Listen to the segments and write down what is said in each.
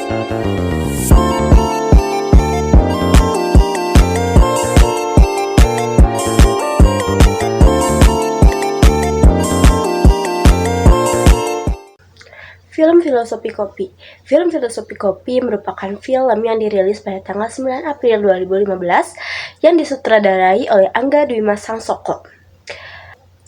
Film Filosofi Kopi. Film Filosofi Kopi merupakan film yang dirilis pada tanggal 9 April 2015 yang disutradarai oleh Angga Dwi Mas Sangsoko.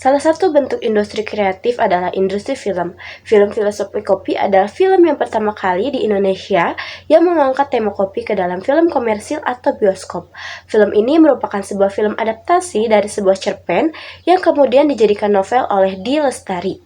Salah satu bentuk industri kreatif adalah industri film. Film Filosofi Kopi adalah film yang pertama kali di Indonesia yang mengangkat tema kopi ke dalam film komersil atau bioskop. Film ini merupakan sebuah film adaptasi dari sebuah cerpen yang kemudian dijadikan novel oleh D. Lestari.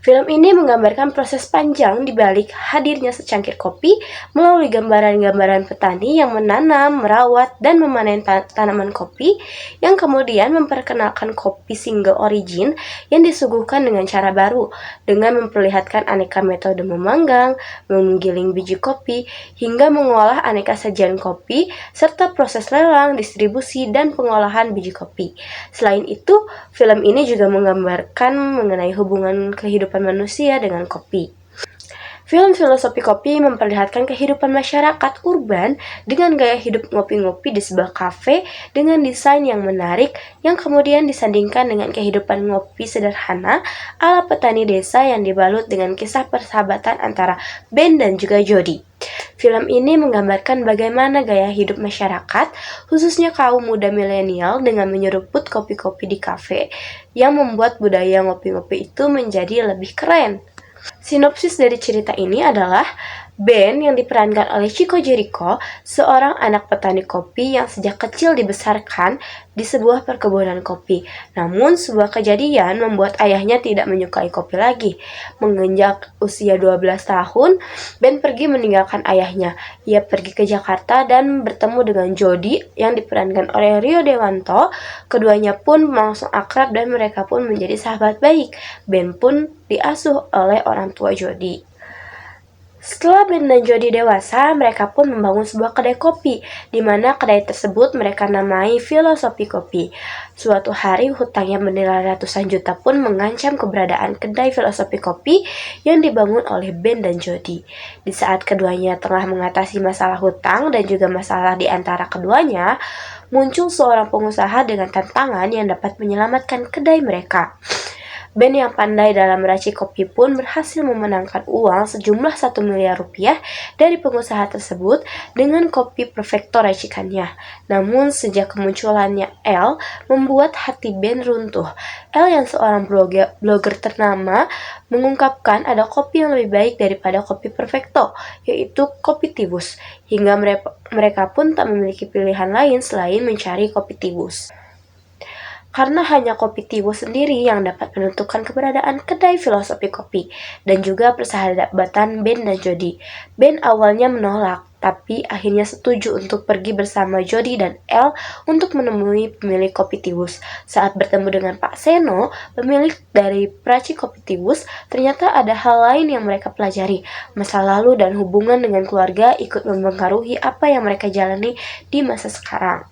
Film ini menggambarkan proses panjang di balik hadirnya secangkir kopi melalui gambaran-gambaran petani yang menanam, merawat, dan memanen tanaman kopi yang kemudian memperkenalkan kopi single origin yang disuguhkan dengan cara baru dengan memperlihatkan aneka metode memanggang, menggiling biji kopi, hingga mengolah aneka sajian kopi serta proses lelang, distribusi, dan pengolahan biji kopi. Selain itu, film ini juga menggambarkan mengenai hubungan kehidupan manusia dengan kopi. Film Filosofi Kopi memperlihatkan kehidupan masyarakat urban dengan gaya hidup ngopi-ngopi di sebuah kafe dengan desain yang menarik yang kemudian disandingkan dengan kehidupan ngopi sederhana ala petani desa yang dibalut dengan kisah persahabatan antara Ben dan juga Jody. Film ini menggambarkan bagaimana gaya hidup masyarakat, khususnya kaum muda milenial dengan menyeruput kopi-kopi di kafe yang membuat budaya ngopi-ngopi itu menjadi lebih keren. Sinopsis dari cerita ini adalah Ben yang diperankan oleh Chico Jericho, seorang anak petani kopi yang sejak kecil dibesarkan di sebuah perkebunan kopi. Namun, sebuah kejadian membuat ayahnya tidak menyukai kopi lagi. Menginjak usia 12 tahun, Ben pergi meninggalkan ayahnya. Ia pergi ke Jakarta dan bertemu dengan Jody yang diperankan oleh Rio Dewanto. Keduanya pun langsung akrab dan mereka pun menjadi sahabat baik. Ben pun diasuh oleh orang tua Jody. Setelah Ben dan Jody dewasa, mereka pun membangun sebuah kedai kopi, di mana kedai tersebut mereka namai Filosofi Kopi. Suatu hari, hutang yang bernilai ratusan juta pun mengancam keberadaan kedai Filosofi Kopi yang dibangun oleh Ben dan Jody. Di saat keduanya tengah mengatasi masalah hutang dan juga masalah di antara keduanya, muncul seorang pengusaha dengan tantangan yang dapat menyelamatkan kedai mereka. Ben yang pandai dalam meracik kopi pun berhasil memenangkan uang sejumlah 1 miliar rupiah dari pengusaha tersebut dengan kopi perfecto racikannya. Namun sejak kemunculannya L membuat hati Ben runtuh. L yang seorang blogger ternama mengungkapkan ada kopi yang lebih baik daripada kopi perfecto, yaitu kopi Tibus, hingga mereka pun tak memiliki pilihan lain selain mencari kopi Tibus. Karena hanya kopi Tibus sendiri yang dapat menentukan keberadaan kedai Filosofi Kopi dan juga persahabatan Ben dan Jody. Ben awalnya menolak, tapi akhirnya setuju untuk pergi bersama Jody dan L untuk menemui pemilik kopi Tibus. Saat bertemu dengan Pak Seno, pemilik dari peracik kopi Tibus, ternyata ada hal lain yang mereka pelajari. Masa lalu dan hubungan dengan keluarga ikut mempengaruhi apa yang mereka jalani di masa sekarang.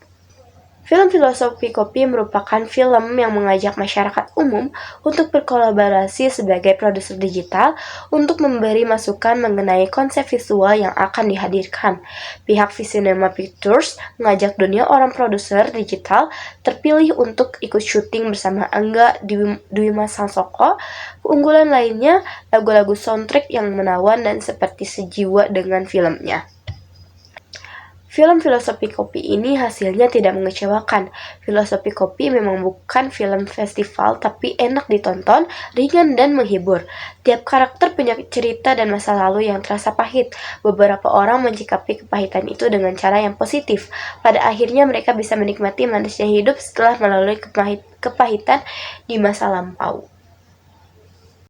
Film Filosofi Kopi merupakan film yang mengajak masyarakat umum untuk berkolaborasi sebagai produser digital untuk memberi masukan mengenai konsep visual yang akan dihadirkan. Pihak Visinema Pictures mengajak dunia orang produser digital terpilih untuk ikut syuting bersama Angga Dwi Mas Sangsoko. Keunggulan lainnya, lagu-lagu soundtrack yang menawan dan seperti sejiwa dengan filmnya. Film Filosofi Kopi ini hasilnya tidak mengecewakan. Filosofi Kopi memang bukan film festival, tapi enak ditonton, ringan dan menghibur. Tiap karakter punya cerita dan masa lalu yang terasa pahit. Beberapa orang menyikapi kepahitan itu dengan cara yang positif. Pada akhirnya mereka bisa menikmati manisnya hidup setelah melalui kepahitan di masa lampau.